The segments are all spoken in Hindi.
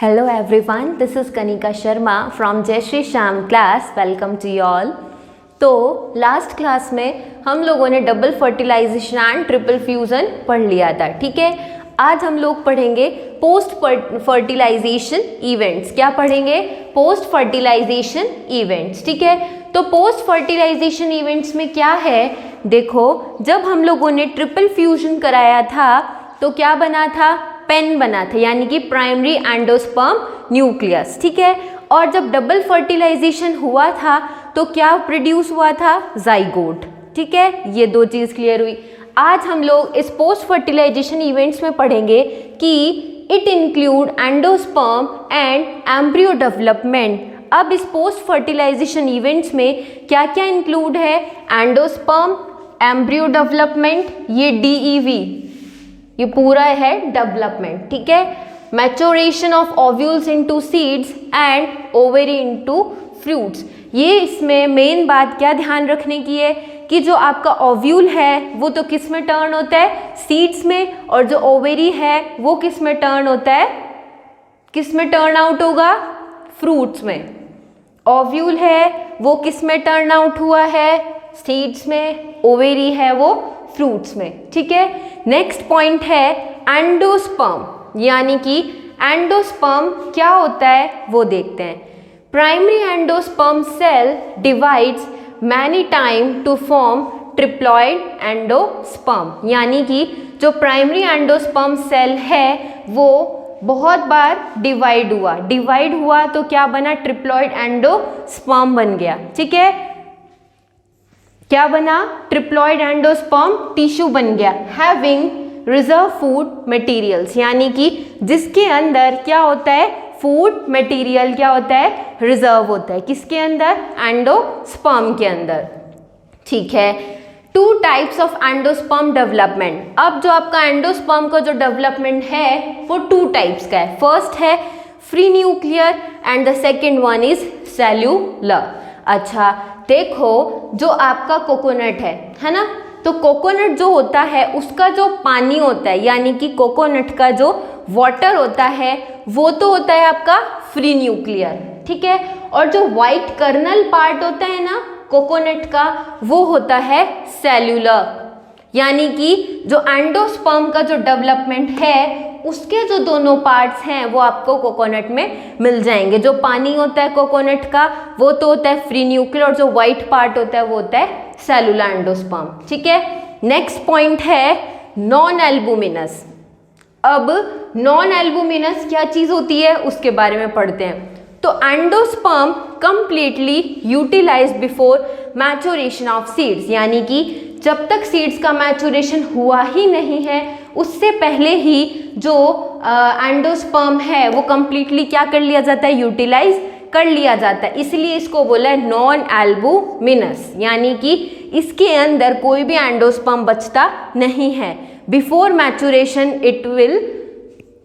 Hello everyone, this is Kanika Sharma from Jai Shri Shyam class. Welcome to you all. तो लास्ट क्लास में हम लोगों ने double fertilisation and triple fusion पढ़ लिया था, ठीक है। आज हम लोग पढ़ेंगे पोस्ट फर्टिलाइजेशन इवेंट्स। क्या पढ़ेंगे? पोस्ट फर्टिलाइजेशन इवेंट्स, ठीक है। तो पोस्ट फर्टिलाइजेशन इवेंट्स में क्या है, देखो, जब हम लोगों ने ट्रिपल फ्यूजन कराया था तो क्या बना था? पेन बना था, यानी कि प्राइमरी एंडोस्पर्म न्यूक्लियस, ठीक है। और जब डबल फर्टिलाइजेशन हुआ था तो क्या प्रोड्यूस हुआ था? जाइगोट, ठीक है। ये दो चीज़ क्लियर हुई। आज हम लोग इस पोस्ट फर्टिलाइजेशन इवेंट्स में पढ़ेंगे कि it include endosperm and embryo development. अब इस पोस्ट फर्टिलाइजेशन इवेंट्स में क्या क्या इंक्लूड है? एंडोस्पर्म, एम्ब्रियो डेवलपमेंट, ये DEV, ये पूरा है डेवलपमेंट, ठीक है। Maturation of ovules into seeds and ovary into fruits. ये इसमें मेन बात क्या ध्यान रखने की है कि जो आपका ओव्यूल है वो तो किस में टर्न होता है? सीड्स में। और जो ओवेरी है वो किस में टर्न होता है? किस में टर्न आउट होगा? फ्रूट्स में। ओव्यूल है वो किस में टर्न आउट हुआ है? सीड्स में। ओवेरी है वो फ्रूट्स में, ठीक है। नेक्स्ट पॉइंट है एंडोस्पर्म, यानी कि एंडोस्पर्म क्या होता है वो देखते हैं। Primary endosperm cell divides many time to form triploid endosperm, यानी कि जो प्राइमरी एंडोस्पर्म सेल है वो बहुत बार डिवाइड हुआ तो क्या बना? ट्रिप्लॉइड एंडोस्पर्म बन गया, ठीक है। क्या बना? ट्रिप्लॉइड एंडोस्पर्म टिश्यू बन गया, हैविंग रिजर्व फूड मटेरियल्स, यानी कि जिसके अंदर क्या होता है? फूड मटेरियल क्या होता है? रिजर्व होता है। किसके अंदर? एंडोस्पर्म के अंदर, ठीक है। Two types of endosperm development. अब जो आपका एंडोस्पर्म का जो डेवलपमेंट है वो टू टाइप्स का है। फर्स्ट है free nuclear and the second one is cellular. अच्छा, देखो, जो आपका कोकोनट है ना, तो कोकोनट जो होता है उसका जो पानी होता है, यानी कि कोकोनट का जो वाटर होता है वो तो होता है आपका फ्री न्यूक्लियर, ठीक है। और जो वाइट कर्नल पार्ट होता है ना कोकोनट का, वो होता है सेल्यूलर, यानी कि जो एंडोस्पर्म का जो डेवलपमेंट है उसके जो दोनों पार्ट्स हैं वो आपको कोकोनट में मिल जाएंगे। जो पानी होता है कोकोनट का वो तो होता है फ्री न्यूक्लियर, और जो वाइट पार्ट होता है वो होता है सेलुलर एंडोस्पर्म, ठीक है। नेक्स्ट पॉइंट है नॉन एल्बुमिनस। अब नॉन एल्बुमिनस क्या चीज़ होती है उसके बारे में पढ़ते हैं। तो endosperm completely utilised before maturation of seeds, यानी कि जब तक सीड्स का मैच्योरेशन हुआ ही नहीं है उससे पहले ही जो एंडोस्पर्म है वो कंप्लीटली क्या कर लिया जाता है? यूटिलाइज कर लिया जाता है। इसलिए इसको बोला है नॉन एल्बुमिनस, यानी कि इसके अंदर कोई भी एंडोस्पर्म बचता नहीं है। बिफोर मैच्योरेशन इट विल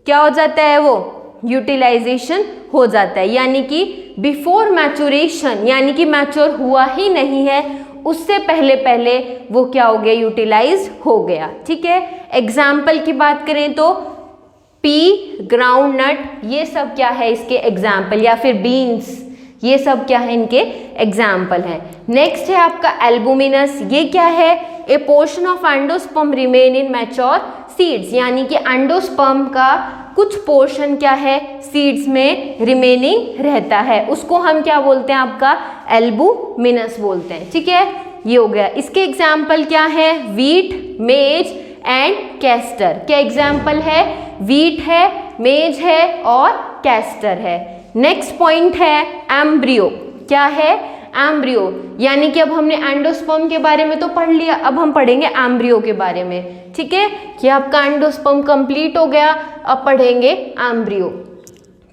क्या हो जाता है? वो यूटिलाइजेशन हो जाता है, यानी कि बिफोर मैच्योरेशन, यानी कि मैच्योर हुआ ही नहीं है उससे पहले वो क्या हो गया? यूटिलाइज हो गया, ठीक है। एग्जाम्पल की बात करें तो पी, ग्राउंड नट, ये सब क्या है इसके एग्जाम्पल, या फिर बीन्स, ये सब क्या है? इनके एग्जाम्पल है। नेक्स्ट है आपका एल्बुमिनस। ये क्या है? ए portion of endosperm remain in mature seeds, यानी कि एंडोस्पर्म का कुछ पोर्शन क्या है? सीड्स में रिमेनिंग रहता है, उसको हम क्या बोलते हैं? आपका एल्बुमिनस बोलते हैं, ठीक है। ये हो गया। इसके एग्जाम्पल क्या है? वीट, मेज एंड कैस्टर। क्या एग्जाम्पल है? वीट है, मेज है और कैस्टर है। नेक्स्ट पॉइंट है एम्ब्रियो। क्या है? एम्ब्रियो, यानी कि अब हमने एंडोस्पर्म के बारे में तो पढ़ लिया, अब हम पढ़ेंगे एम्ब्रियो के बारे में, ठीक है। कि आपका एंडोस्पर्म कंप्लीट हो गया, अब पढ़ेंगे एम्ब्रियो।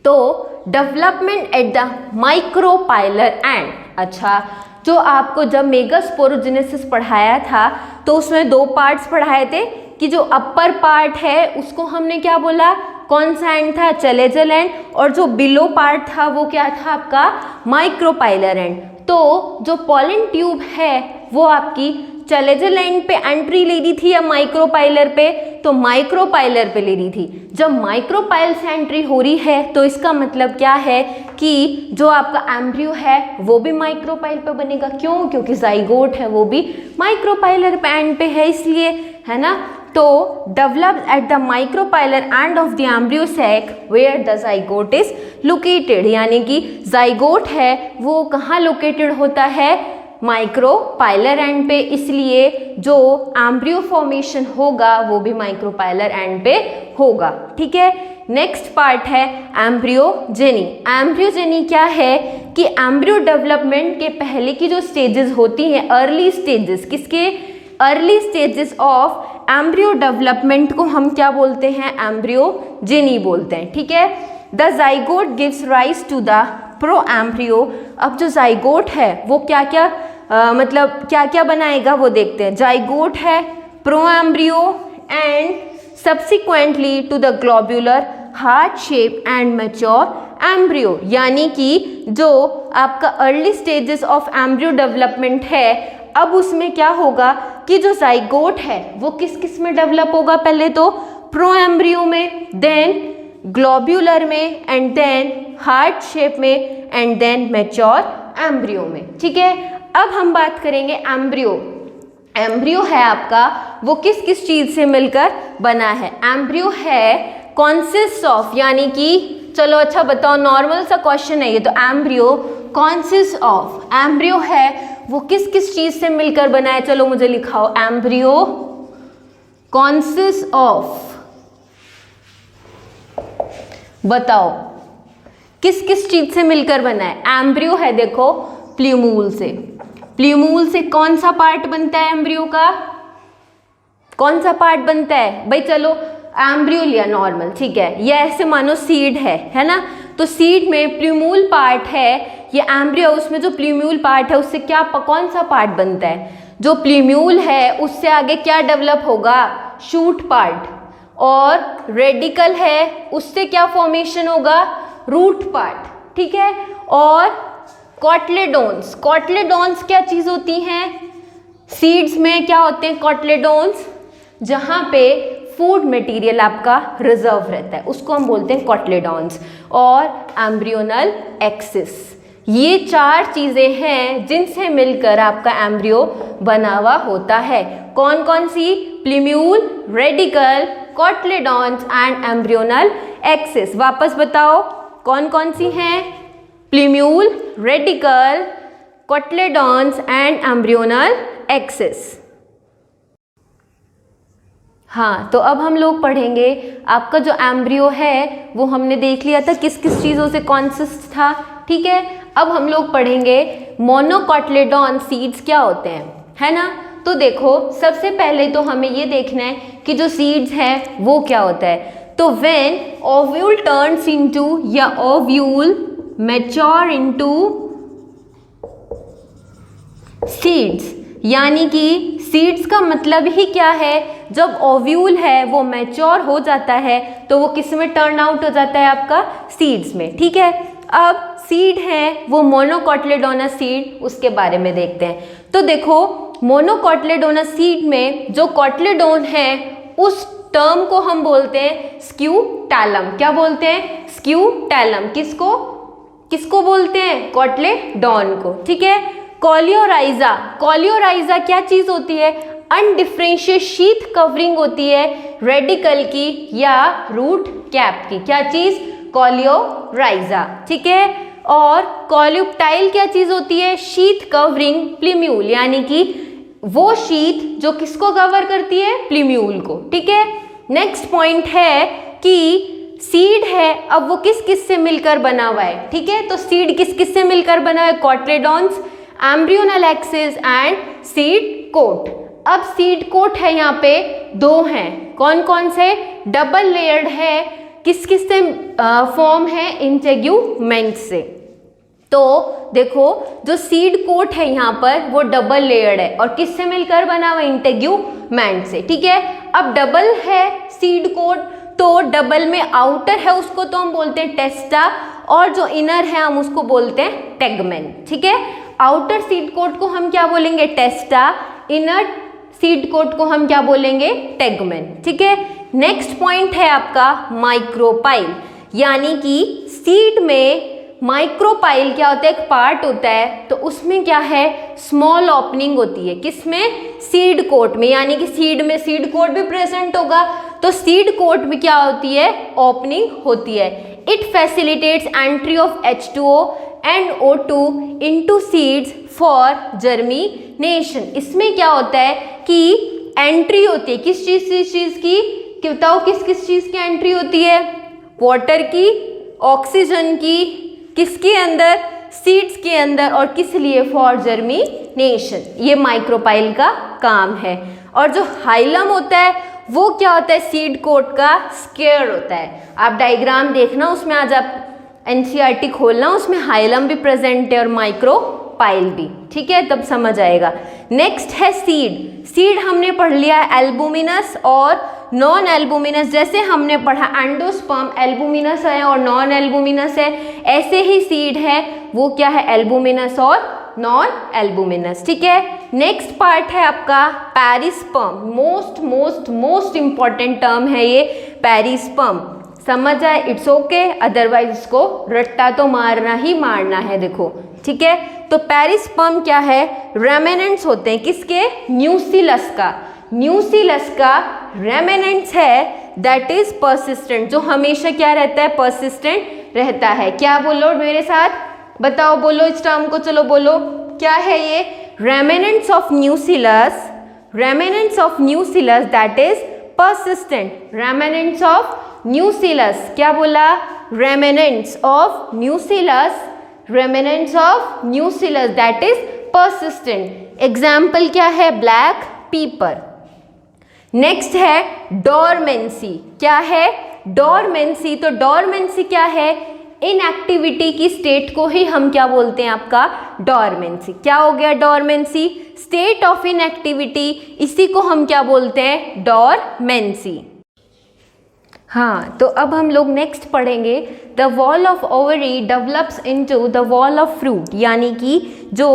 तो development at the micropylar and. अच्छा, जो आपको जब मेगास्पोरोजेनेसिस पढ़ाया था तो उसमें दो पार्ट्स पढ़ाए थे कि जो अपर पार्ट है उसको हमने क्या बोला? कौन सा एंड था? चलेजल एंड। और जो बिलो पार्ट था वो क्या था? आपका माइक्रोपाइलर एंड। तो जो पॉलन ट्यूब है वो आपकी चैलेंजर लाइन पे एंट्री ले रही थी या माइक्रोपाइलर पे, तो माइक्रोपाइलर पे ले रही थी। जब माइक्रोपाइल से एंट्री हो रही है तो इसका मतलब क्या है कि जो आपका एम्ब्रियो है वो भी माइक्रोपाइल पे बनेगा। क्यों? क्योंकि जाइगोट है वो भी माइक्रोपाइलर पे एंड पे है इसलिए, है ना। तो developed at the micropylar end of the embryo sac where the zygote is located, यानी कि जाइगोट है वो कहाँ लोकेटेड होता है? माइक्रोपाइलर एंड पे, इसलिए जो एम्ब्रियो फॉर्मेशन होगा वो भी माइक्रोपाइलर एंड पे होगा। ठीक है, नेक्स्ट पार्ट है एम्ब्रियोजेनी। एम्ब्रियोजेनी क्या है कि एम्ब्रियो डेवलपमेंट के पहले की जो स्टेजेस होती हैं, अर्ली स्टेजेस, किसके? Early stages of embryo development को हम क्या बोलते हैं? एम्ब्रियोजेनी बोलते हैं। ठीक है, the zygote gives rise to the pro embryo. अब जो जाइगोट है वो क्या क्या मतलब क्या क्या बनाएगा वो देखते हैं। जाइगोट है, pro embryo and subsequently to the globular heart shape and mature embryo, यानी कि जो आपका early stages of embryo development है, अब उसमें क्या होगा कि जो जाइगोट है वो किस किस में डेवलप होगा? पहले तो प्रो एम्ब्रियो में, देन ग्लोब्यूलर में, एंड देन हार्ट शेप में, एंड देन मैच्योर एम्ब्रियो में। ठीक है, अब हम बात करेंगे एम्ब्रियो। एम्ब्रियो है आपका वो किस किस चीज से मिलकर बना है? एम्ब्रियो है कॉन्सिस्ट ऑफ, यानी कि चलो अच्छा बताओ, नॉर्मल सा क्वेश्चन है ये, तो एम्ब्रियो कॉन्सिस्ट ऑफ, एम्ब्रियो है वो किस किस चीज से मिलकर बना है? चलो मुझे लिखाओ, एम्ब्रियो कॉन्सिस्ट ऑफ, बताओ किस किस चीज से मिलकर बना है? एम्ब्रियो है देखो प्ल्यूमूल से। प्ल्यूमूल से कौन सा पार्ट बनता है एम्ब्रियो का? कौन सा पार्ट बनता है भाई? चलो एम्ब्रियो लिया नॉर्मल, ठीक है, ये ऐसे मानो सीड है ना, तो सीड में प्ल्यूमूल पार्ट है, ये एम्ब्रियो, उसमें जो प्ल्यूमूल पार्ट है उससे क्या कौन सा पार्ट बनता है? जो प्ल्यूमूल है उससे आगे क्या डेवलप होगा? Shoot part. और रेडिकल है उससे क्या फॉर्मेशन होगा? Root part. ठीक है, और कॉटलेडोन्स, कॉटलेडोन्स क्या चीज होती हैं? सीड्स में क्या होते हैं कॉटलेडोन्स? जहां पे फूड मटेरियल आपका रिजर्व रहता है उसको हम बोलते हैं कॉटलेडोन्स। और एम्ब्रियोनल एक्सिस, ये चार चीजें हैं जिनसे मिलकर आपका एम्ब्रियो बना हुआ होता है। कौन कौन सी? Plumule, radicle, cotyledons and embryonal axis. वापस बताओ कौन कौन सी हैं? Plumule, radicle, cotyledons and embryonal axis. हाँ, तो अब हम लोग पढ़ेंगे आपका जो एम्ब्रियो है वो हमने देख लिया था किस किस चीज़ों से कॉन्सिस्ट था। ठीक है, अब हम लोग पढ़ेंगे मोनोकॉटलेडॉन सीड्स क्या होते हैं, है ना। तो देखो सबसे पहले तो हमें ये देखना है कि जो सीड्स हैं वो क्या होता है। तो व्हेन ओव्यूल टर्न्स इनटू या ओव्यूल मैच्योर इनटू सीड्स, यानी कि सीड्स का मतलब ही क्या है? जब ओव्यूल है वो मैच्योर हो जाता है तो वो किस में टर्न आउट हो जाता है? आपका सीड्स में। ठीक है, अब सीड है वो मोनोकॉटलेडोनस सीड, उसके बारे में देखते हैं। तो देखो मोनोकॉटलेडोनस सीड में जो कॉटलेडोन है उस टर्म को हम बोलते हैं स्क्यूटैलम। क्या बोलते हैं? स्क्यूटैलम। किसको किसको बोलते हैं? कॉटलेडोन को। ठीक है, कॉलियोराइजा, कॉलियोराइजा क्या चीज होती है? अनडिफरेंशिएट शीथ कवरिंग होती है रेडिकल की या रूट कैप की। क्या चीज? कॉलियोराइजा। ठीक है, और कॉल्यूप्टाइल क्या चीज होती है? शीथ कवरिंग प्ल्यूम्यूल, यानी कि वो शीथ जो किसको कवर करती है? प्ल्यूम्यूल को। ठीक है, नेक्स्ट पॉइंट है कि सीड है अब वो किस किस से मिलकर बना हुआ है। ठीक है, तो सीड किस किस से मिलकर बना है? Cotyledons, embryonal axis and seed coat. अब सीड कोट है यहाँ पे दो हैं, कौन कौन से? डबल लेयर्ड है, किस किस से फॉर्म है? इंटेग्यूमेंट से। तो देखो जो सीड कोट है यहाँ पर वो डबल लेयर्ड है और किस से मिलकर बना हुआ? इंटेग्यूमेंट से। ठीक है, अब डबल है सीड कोट, तो डबल में आउटर है उसको तो हम बोलते हैं टेस्टा और जो इनर है हम उसको बोलते हैं टेगमेन। ठीक है, आउटर सीड कोट को हम क्या बोलेंगे, टेस्टा, इनर सीड कोट को हम क्या बोलेंगे, टेगमेन। ठीक है, नेक्स्ट पॉइंट है आपका माइक्रोपाइल, यानी कि सीड में माइक्रोपाइल क्या होता है, एक पार्ट होता है, तो उसमें क्या है, स्मॉल ओपनिंग होती है, किसमें, सीड कोट में, यानी कि सीड में सीड कोट भी प्रेजेंट होगा, तो सीड कोट में क्या होती है, ओपनिंग होती है। It facilitates entry of H2O and O2 into seeds for germination. इसमें क्या होता है कि एंट्री होती है, किस चीज़ की बताओ, किस किस चीज़ की एंट्री होती है, वाटर की, ऑक्सीजन की, किसके अंदर, सीड्स के अंदर, और किस लिए, फॉर जर्मिनेशन। ये माइक्रोपाइल का काम है। और जो हाइलम होता है वो क्या होता है, सीड कोट का स्केयर होता है। आप डायग्राम देखना, उसमें आज आप NCERT खोलना, उसमें हाइलम भी प्रेजेंट है और माइक्रोपाइल भी। ठीक है, तब समझ आएगा। नेक्स्ट है सीड। सीड हमने पढ़ लिया एल्बुमिनस और नॉन एल्बुमिनस। जैसे हमने पढ़ा एंडोस्पर्म एल्बुमिनस है और नॉन एल्बुमिनस है, ऐसे ही सीड है वो क्या है, एल्बुमिनस और नॉन एल्बुमिनस। ठीक है, नेक्स्ट पार्ट है आपका पेरिस्पर्म। मोस्ट इंपॉर्टेंट टर्म है ये पेरिस्पर्म। समझ आए, इट्स ओके, अदरवाइज इसको रट्टा तो मारना ही मारना है, देखो। ठीक है, तो पेरिस्पर्म क्या है, रेमेनेंट्स होते हैं किसके, न्यूसिलस का। न्यूसिलस का रेमेनेंट्स है दैट इज परसिस्टेंट, जो हमेशा क्या रहता है, परसिस्टेंट रहता है। क्या बोलो मेरे साथ, बताओ, बोलो इस टर्म को, चलो बोलो, क्या है ये, remnants of nucellus, remnants of nucellus that is persistent. Remnants of nucellus, क्या बोला, remnants of nucellus, remnants of nucellus that is persistent. Example क्या है, ब्लैक पीपर। नेक्स्ट है डोरमेंसी। क्या है, डोरमेंसी। तो डोरमेंसी क्या है, इनएक्टिविटी की स्टेट को ही हम क्या बोलते हैं, आपका डोरमेंसी। क्या हो गया, डोरमेंसी, स्टेट ऑफ इनएक्टिविटी, इसी को हम क्या बोलते हैं, डोरमेंसी। हाँ, तो अब हम लोग नेक्स्ट पढ़ेंगे the wall of ovary develops into the wall of fruit, यानी कि जो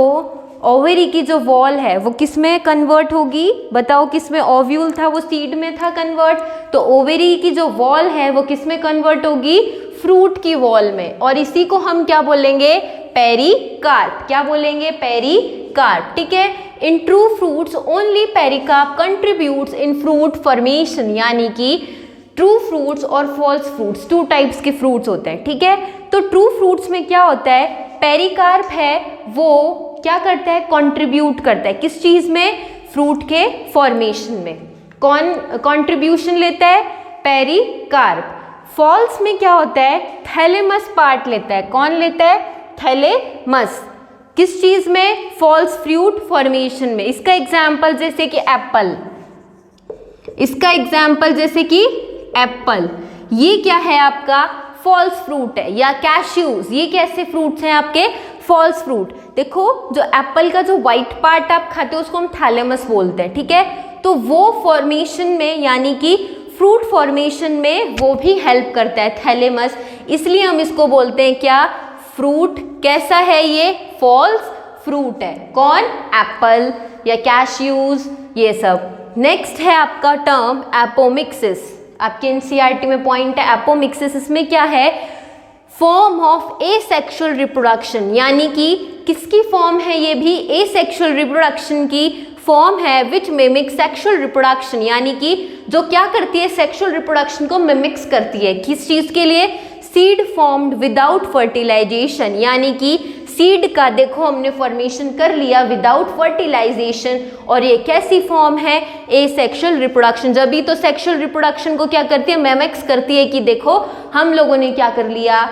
ओवरी की जो वॉल है वो किस में कन्वर्ट होगी, बताओ, किस में, ओव्यूल था वो सीड में था कन्वर्ट, तो ओवरी की जो वॉल है वो किस में कन्वर्ट होगी, फ्रूट की वॉल में, और इसी को हम क्या बोलेंगे, पेरिकार्प। क्या बोलेंगे, पेरिकार्प। ठीक है, in true fruits only pericarp contributes in fruit formation, यानी कि ट्रू फ्रूट्स और फॉल्स फ्रूट्स, टू टाइप्स के फ्रूट्स होते हैं। ठीक है, तो ट्रू फ्रूट्स में क्या होता है, पेरिकार्प है वो क्या करता है, कंट्रीब्यूट करता है, किस चीज में, फ्रूट के फॉर्मेशन में। कौन कंट्रीब्यूशन लेता है, पेरिकार्प। फॉल्स में क्या होता है, थैलेमस पार्ट लेता है। कौन लेता है, थैलेमस, किस चीज में, फॉल्स फ्रूट फॉर्मेशन में। इसका एग्जाम्पल जैसे कि एप्पल, इसका एग्जाम्पल जैसे कि एप्पल, ये क्या है आपका, फॉल्स फ्रूट है। या कैश्यूज, ये कैसे फ्रूट्स हैं आपके, फॉल्स फ्रूट। देखो, जो एप्पल का जो व्हाइट पार्ट आप खाते हो उसको हम थैलेमस बोलते हैं। ठीक है, तो वो फॉर्मेशन में, यानी कि फ्रूट फॉर्मेशन में वो भी हेल्प करता है, थैलेमस, इसलिए हम इसको बोलते हैं क्या, फ्रूट। कैसा है ये, फॉल्स फ्रूट है। कौन, एप्पल या कैश्यूज, ये सब। नेक्स्ट है आपका टर्म एपोमिक्सिस। आपके NCERT में पॉइंट है एपोमिक्सिस। इसमें क्या है, फॉर्म ऑफ एसेक्सुअल रिप्रोडक्शन, यानी कि किसकी फॉर्म है, ये भी एसेक्सुअल रिप्रोडक्शन की फॉर्म है, विच मिमिक सेक्सुअल रिप्रोडक्शन, यानी कि जो क्या करती है, सेक्सुअल रिप्रोडक्शन को मिमिक्स करती है। किस चीज के लिए, सीड फॉर्म्ड विदाउट फर्टिलाइजेशन, यानी कि सीड का देखो हमने फॉर्मेशन कर लिया विदाउट फर्टिलाइजेशन, और ये कैसी फॉर्म है, एसेक्सुअल रिप्रोडक्शन। जब भी तो सेक्सुअल रिप्रोडक्शन को क्या करती है, मिमिक्स करती है, कि देखो हम लोगों ने क्या कर लिया,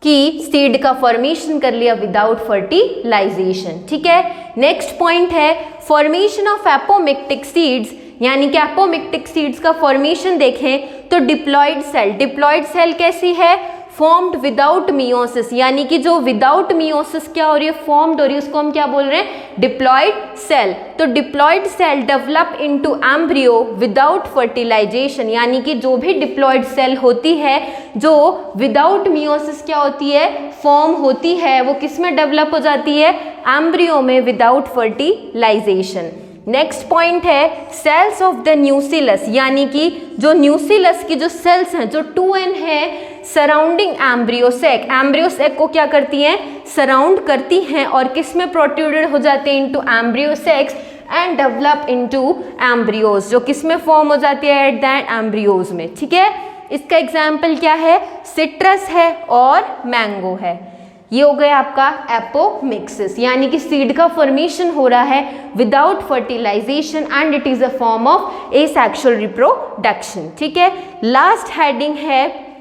कि सीड का फॉर्मेशन कर लिया विदाउट फर्टिलाइजेशन। ठीक है, नेक्स्ट पॉइंट है फॉर्मेशन ऑफ एपोमिक्टिक सीड्स, यानी कि एपोमिक्टिक सीड्स का फॉर्मेशन देखें तो डिप्लॉइड सेल। डिप्लॉइड सेल कैसी है, फॉर्म्ड विदाउट मियोसिस, यानी कि जो विदाउट मियोसिस क्या हो रही है, फॉर्म्ड हो रही है, उसको हम क्या बोल रहे हैं, डिप्लॉयड सेल। तो diploid cell develop into embryo without fertilisation, यानी कि जो भी डिप्लॉयड सेल होती है जो विदाउट मियोसिस क्या होती है, फॉर्म होती है, वो किस में डेवलप हो जाती है, एम्ब्रियो में विदाउट फर्टिलाइजेशन। नेक्स्ट पॉइंट है सेल्स ऑफ द न्यूसिलस, यानी कि जो न्यूसिलस की जो सेल्स हैं, जो 2n है, सराउंडिंग एम्ब्रियो सैक को क्या करती हैं, सराउंड करती हैं और किस में प्रोट्रूडेड हो जाते हैं, into embryo sacs and develop into embryos, जो किस में फॉर्म हो जाती है, एट द एम्ब्रियोज में। ठीक है, इसका एग्जाम्पल क्या है, सिट्रस है और मैंगो है। ये हो गया आपका एपोमिक्सिस, यानी कि सीड का फॉर्मेशन हो रहा है without fertilisation and it is a form of asexual reproduction. ठीक है, लास्ट हेडिंग है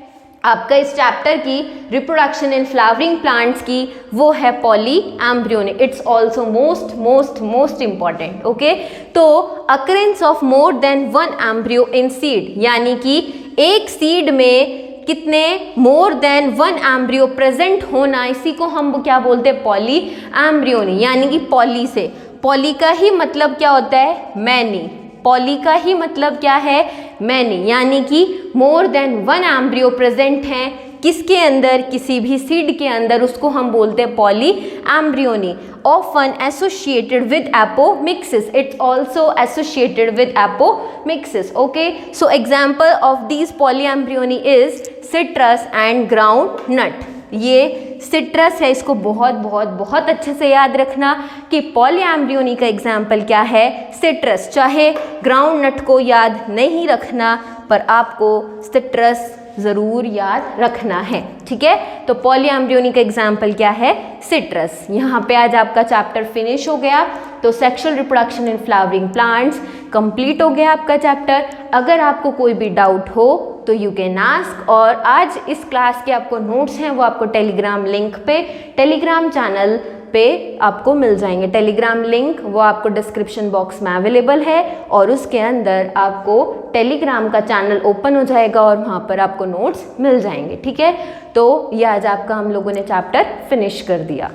आपका इस चैप्टर की रिप्रोडक्शन इन फ्लावरिंग प्लांट्स की, वो है polyembryonic. It's also most important. Okay, तो occurrence of more than one embryo in seed, यानी कि एक सीड में कितने more than one embryo present होना, इसी को हम क्या बोलते हैं, पॉली एम्ब्रियोनी। यानी कि पॉली से, पॉली का ही मतलब क्या होता है, मैनी, पॉली का ही मतलब क्या है, मैनी, यानी कि मोर देन वन एम्ब्रियो प्रेजेंट हैं किसके अंदर, किसी भी सीड के अंदर, उसको हम बोलते हैं poly embryony. Often associated with apomixis, it's also associated with apomixis. Okay, so example of these poly embryony is citrus and ground nut. ये सिट्रस है, इसको बहुत अच्छे से याद रखना कि पॉली एम्ब्रियोनी का एग्जाम्पल क्या है, सिट्रस। चाहे ग्राउंड नट को याद नहीं रखना, पर आपको सिट्रस ज़रूर याद रखना है। ठीक है, तो पॉली एम्ब्रियोनी का एग्जाम्पल क्या है, सिट्रस। यहाँ पे आज आपका चैप्टर फिनिश हो गया। तो sexual reproduction in flowering plants complete हो गया आपका चैप्टर। अगर आपको कोई भी डाउट हो तो यू कैन आस्क, और आज इस क्लास के आपको नोट्स हैं वो आपको टेलीग्राम लिंक पे, टेलीग्राम चैनल पे आपको मिल जाएंगे। टेलीग्राम लिंक वो आपको डिस्क्रिप्शन बॉक्स में अवेलेबल है, और उसके अंदर आपको टेलीग्राम का चैनल ओपन हो जाएगा और वहाँ पर आपको नोट्स मिल जाएंगे। ठीक है, तो ये आज आपका हम लोगों ने चैप्टर फिनिश कर दिया।